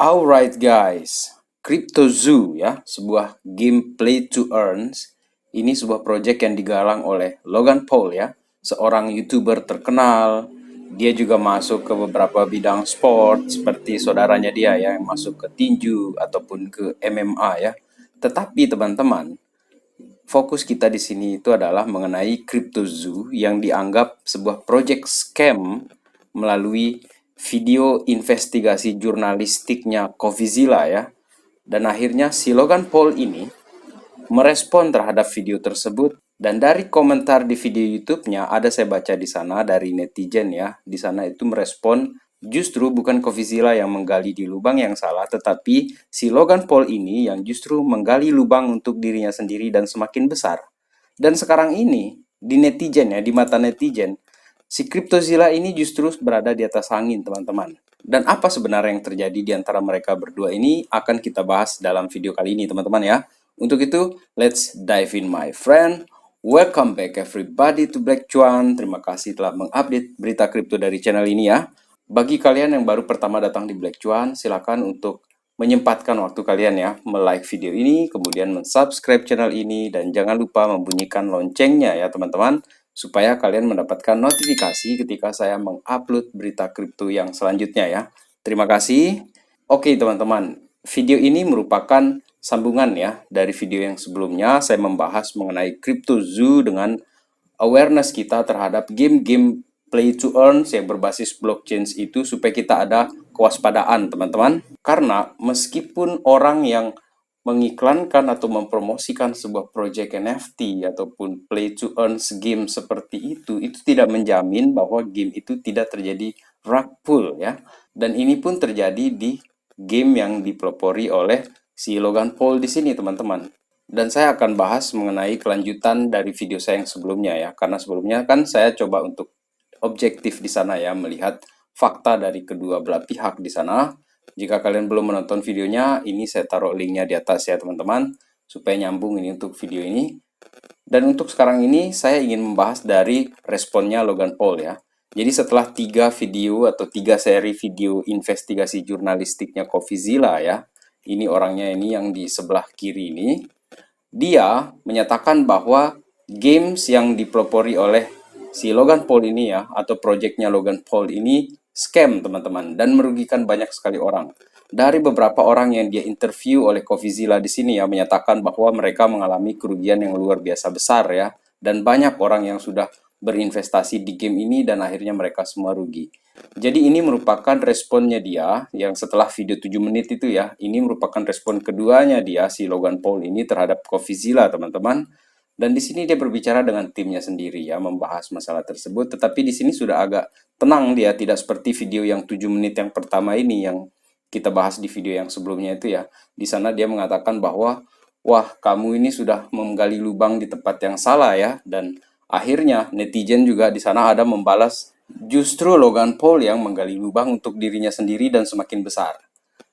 Alright guys, Crypto Zoo ya, sebuah game play to earns. Ini sebuah project yang digalang oleh Logan Paul ya, seorang YouTuber terkenal. Dia juga masuk ke beberapa bidang sport seperti saudaranya dia ya yang masuk ke tinju ataupun ke MMA ya. Tetapi teman-teman, fokus kita di sini itu adalah mengenai Crypto Zoo yang dianggap sebuah project scam melalui video investigasi jurnalistiknya Coffeezilla ya. Dan akhirnya si Logan Paul ini merespon terhadap video tersebut, dan dari komentar di video YouTube-nya ada saya baca di sana dari netizen ya. Di sana itu merespon justru bukan Coffeezilla yang menggali di lubang yang salah, tetapi si Logan Paul ini yang justru menggali lubang untuk dirinya sendiri dan semakin besar. Dan sekarang ini di netizen ya, di mata netizen, si Cryptozilla ini justru berada di atas angin, teman-teman. Dan apa sebenarnya yang terjadi di antara mereka berdua ini akan kita bahas dalam video kali ini, teman-teman ya. Untuk itu, let's dive in my friend. Welcome back everybody to Black Cuan. Terima kasih telah mengupdate berita kripto dari channel ini ya. Bagi kalian yang baru pertama datang di Black Cuan, silakan untuk menyempatkan waktu kalian ya, like video ini, kemudian subscribe channel ini, dan jangan lupa membunyikan loncengnya ya teman-teman, supaya kalian mendapatkan notifikasi ketika saya mengupload berita kripto yang selanjutnya ya. Terima kasih. Oke teman-teman, video ini merupakan sambungan ya dari video yang sebelumnya. Saya membahas mengenai Crypto Zoo dengan awareness kita terhadap game-game play to earn yang berbasis blockchain itu, supaya kita ada kewaspadaan teman-teman. Karena meskipun orang yang mengiklankan atau mempromosikan sebuah project NFT ataupun play to earn game seperti itu tidak menjamin bahwa game itu tidak terjadi rug pull ya. Dan ini pun terjadi di game yang dipelopori oleh si Logan Paul di sini teman-teman. Dan saya akan bahas mengenai kelanjutan dari video saya yang sebelumnya ya. Karena sebelumnya kan saya coba untuk objektif di sana ya, melihat fakta dari kedua belah pihak di sana. Jika kalian belum menonton videonya, ini saya taruh linknya di atas ya teman-teman, supaya nyambung ini untuk video ini. Dan untuk sekarang ini saya ingin membahas dari responnya Logan Paul ya. Jadi setelah 3 video atau 3 seri video investigasi jurnalistiknya Coffeezilla ya, ini orangnya ini yang di sebelah kiri ini, dia menyatakan bahwa games yang dipelopori oleh si Logan Paul ini ya, atau projectnya Logan Paul ini scam teman-teman, dan merugikan banyak sekali orang. Dari beberapa orang yang dia interview oleh Coffeezilla di sini ya, menyatakan bahwa mereka mengalami kerugian yang luar biasa besar ya, dan banyak orang yang sudah berinvestasi di game ini dan akhirnya mereka semua rugi. Jadi ini merupakan responnya dia yang setelah video 7 menit itu ya. Ini merupakan respon keduanya dia, si Logan Paul ini, terhadap Coffeezilla teman-teman. Dan di sini dia berbicara dengan timnya sendiri ya, membahas masalah tersebut. Tetapi di sini sudah agak tenang dia, tidak seperti video yang 7 menit yang pertama ini yang kita bahas di video yang sebelumnya itu ya. Di sana dia mengatakan bahwa, wah kamu ini sudah menggali lubang di tempat yang salah ya. Dan akhirnya netizen juga di sana ada membalas, justru Logan Paul yang menggali lubang untuk dirinya sendiri dan semakin besar.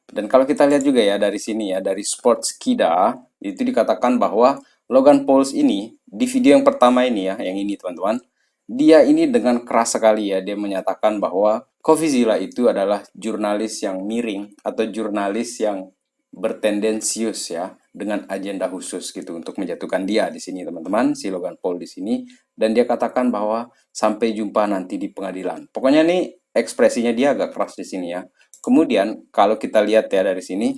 Dan kalau kita lihat juga ya dari sini ya, dari Sportskida, itu dikatakan bahwa Logan Paul ini di video yang pertama ini ya, yang ini teman-teman, dia ini dengan keras sekali ya, dia menyatakan bahwa Coffeezilla itu adalah jurnalis yang miring atau jurnalis yang bertendensius ya, dengan agenda khusus gitu untuk menjatuhkan dia di sini teman-teman, si Logan Paul di sini. Dan dia katakan bahwa sampai jumpa nanti di pengadilan. Pokoknya nih ekspresinya dia agak keras di sini ya. Kemudian kalau kita lihat ya dari sini,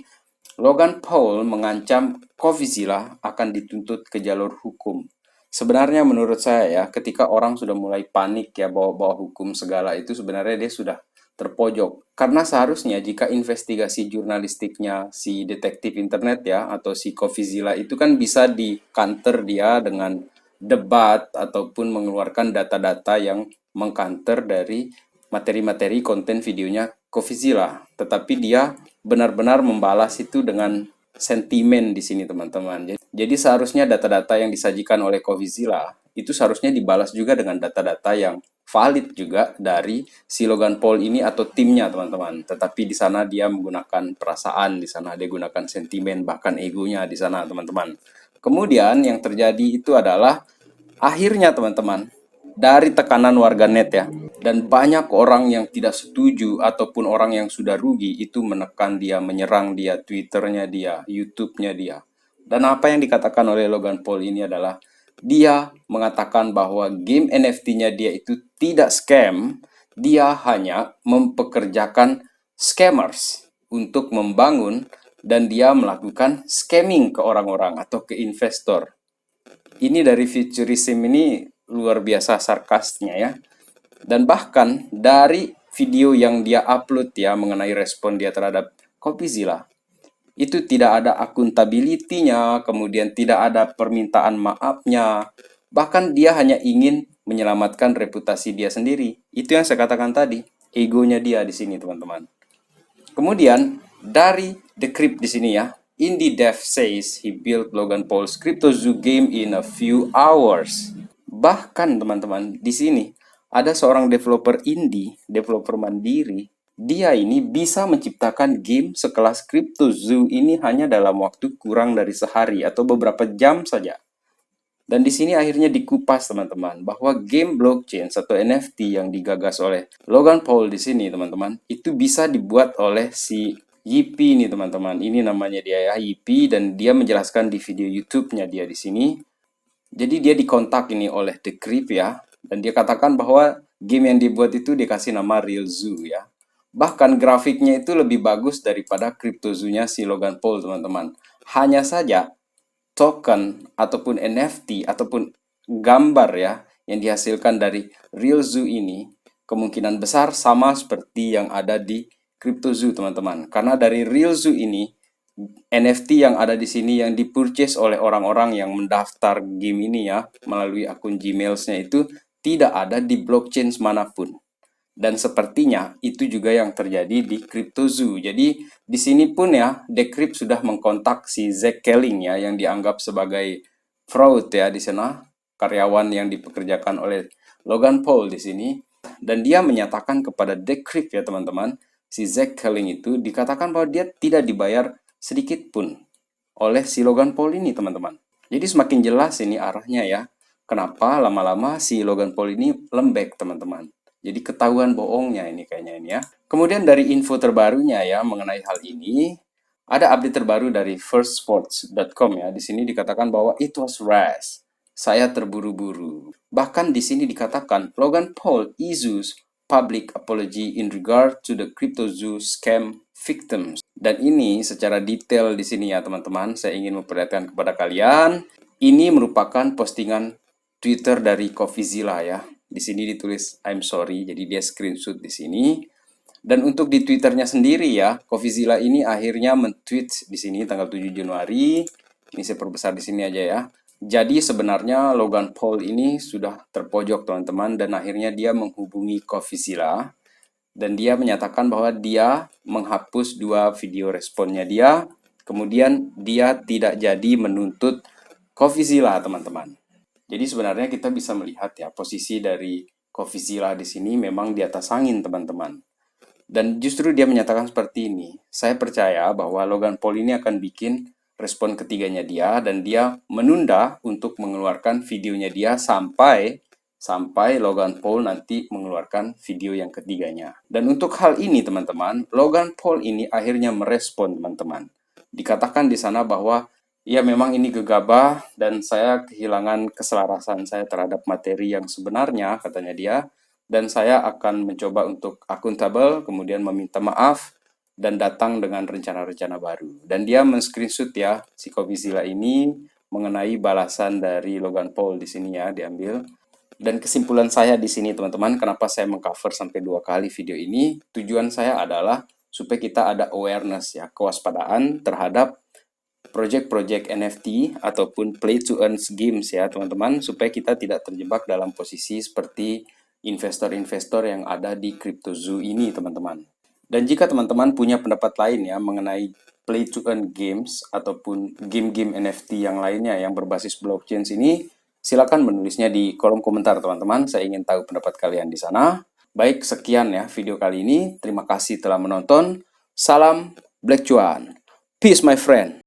Logan Paul mengancam Coffeezilla akan dituntut ke jalur hukum. Sebenarnya menurut saya ya, ketika orang sudah mulai panik ya bawa-bawa hukum segala itu, sebenarnya dia sudah terpojok. Karena seharusnya jika investigasi jurnalistiknya si detektif internet ya, atau si Coffeezilla itu kan bisa di counter dia dengan debat ataupun mengeluarkan data-data yang mengcounter dari materi-materi konten videonya Coffeezilla. Tetapi dia benar-benar membalas itu dengan sentimen di sini teman-teman. Jadi seharusnya data-data yang disajikan oleh Coffeezilla itu seharusnya dibalas juga dengan data-data yang valid juga dari si Logan Paul ini atau timnya teman-teman. Tetapi di sana dia menggunakan perasaan, di sana dia gunakan sentimen, bahkan egonya di sana teman-teman. Kemudian yang terjadi itu adalah akhirnya teman-teman, dari tekanan warganet ya. Dan banyak orang yang tidak setuju ataupun orang yang sudah rugi itu menekan dia, menyerang dia, Twitternya dia, YouTube-nya dia. Dan apa yang dikatakan oleh Logan Paul ini adalah dia mengatakan bahwa game NFT-nya dia itu tidak scam, dia hanya mempekerjakan scammers untuk membangun dan dia melakukan scamming ke orang-orang atau ke investor. Ini dari futurism ini luar biasa sarkasnya ya. Dan bahkan dari video yang dia upload ya mengenai respon dia terhadap CoffeeZilla, itu tidak ada akuntability-nya, kemudian tidak ada permintaan maafnya. Bahkan dia hanya ingin menyelamatkan reputasi dia sendiri. Itu yang saya katakan tadi, egonya dia di sini, teman-teman. Kemudian dari The Crypt di sini ya, Indie Dev says he built Logan Paul's Crypto Zoo game in a few hours. Bahkan teman-teman, di sini ada seorang developer indie, developer mandiri. Dia ini bisa menciptakan game sekelas Crypto Zoo ini hanya dalam waktu kurang dari sehari atau beberapa jam saja. Dan di sini akhirnya dikupas teman-teman bahwa game blockchain atau NFT yang digagas oleh Logan Paul di sini teman-teman itu bisa dibuat oleh si Yippee nih teman-teman. Ini namanya dia ya Yippee dan dia menjelaskan di video YouTube-nya dia di sini. Jadi dia dikontak ini oleh The Crypt ya dan dia katakan bahwa game yang dibuat itu dikasih nama Real Zoo ya. Bahkan grafiknya itu lebih bagus daripada Crypto Zoo-nya si Logan Paul teman-teman. Hanya saja token ataupun NFT ataupun gambar ya yang dihasilkan dari Real Zoo ini kemungkinan besar sama seperti yang ada di Crypto Zoo teman-teman. Karena dari Real Zoo ini NFT yang ada di sini yang dipurchase oleh orang-orang yang mendaftar game ini ya melalui akun Gmails-nya itu tidak ada di blockchain manapun. Dan sepertinya itu juga yang terjadi di CryptoZoo. Jadi di sini pun ya, Decrypt sudah mengkontak si Zach Kelling ya, yang dianggap sebagai fraud ya di sana, karyawan yang dipekerjakan oleh Logan Paul di sini. Dan dia menyatakan kepada Decrypt ya teman-teman, si Zach Kelling itu dikatakan bahwa dia tidak dibayar sedikit pun oleh si Logan Paul ini teman-teman. Jadi semakin jelas ini arahnya ya. Kenapa lama-lama si Logan Paul ini lembek teman-teman. Jadi ketahuan bohongnya ini kayaknya ini ya. Kemudian dari info terbarunya ya mengenai hal ini, ada update terbaru dari firstsports.com ya. Di sini dikatakan bahwa it was rash. Saya terburu-buru. Bahkan di sini dikatakan Logan Paul issues public apology in regard to the CryptoZoo scam victims. Dan ini secara detail di sini ya teman-teman, saya ingin memperlihatkan kepada kalian. Ini merupakan postingan Twitter dari CoffeeZilla ya. Di sini ditulis I'm sorry, jadi dia screenshot di sini. Dan untuk di Twitternya sendiri ya, CoffeeZilla ini akhirnya men-tweet di sini tanggal 7 Januari. Ini saya perbesar di sini aja ya. Jadi sebenarnya Logan Paul ini sudah terpojok teman-teman dan akhirnya dia menghubungi CoffeeZilla dan dia menyatakan bahwa dia menghapus 2 video responnya dia. Kemudian dia tidak jadi menuntut CoffeeZilla teman-teman. Jadi sebenarnya kita bisa melihat ya posisi dari CoffeeZilla di sini memang di atas angin teman-teman. Dan justru dia menyatakan seperti ini. Saya percaya bahwa Logan Paul ini akan bikin respon ketiganya dia dan dia menunda untuk mengeluarkan videonya dia sampai Logan Paul nanti mengeluarkan video yang ketiganya. Dan untuk hal ini teman-teman, Logan Paul ini akhirnya merespon teman-teman. Dikatakan di sana bahwa ya memang ini gegabah dan saya kehilangan keselarasan saya terhadap materi yang sebenarnya, katanya dia. Dan saya akan mencoba untuk akuntabel, kemudian meminta maaf, dan datang dengan rencana-rencana baru. Dan dia men-screenshot ya, si CoffeeZilla ini mengenai balasan dari Logan Paul di sini ya, diambil. Dan kesimpulan saya di sini teman-teman, kenapa saya mengcover sampai 2 kali video ini, tujuan saya adalah supaya kita ada awareness ya, kewaspadaan terhadap project-project NFT ataupun play to earn games ya teman-teman supaya kita tidak terjebak dalam posisi seperti investor-investor yang ada di CryptoZoo ini teman-teman. Dan jika teman-teman punya pendapat lain ya mengenai play to earn games ataupun game-game NFT yang lainnya yang berbasis blockchain ini, silakan menulisnya di kolom komentar teman-teman. Saya ingin tahu pendapat kalian di sana. Baik, sekian ya video kali ini. Terima kasih telah menonton. Salam Black Cuan. Peace my friend.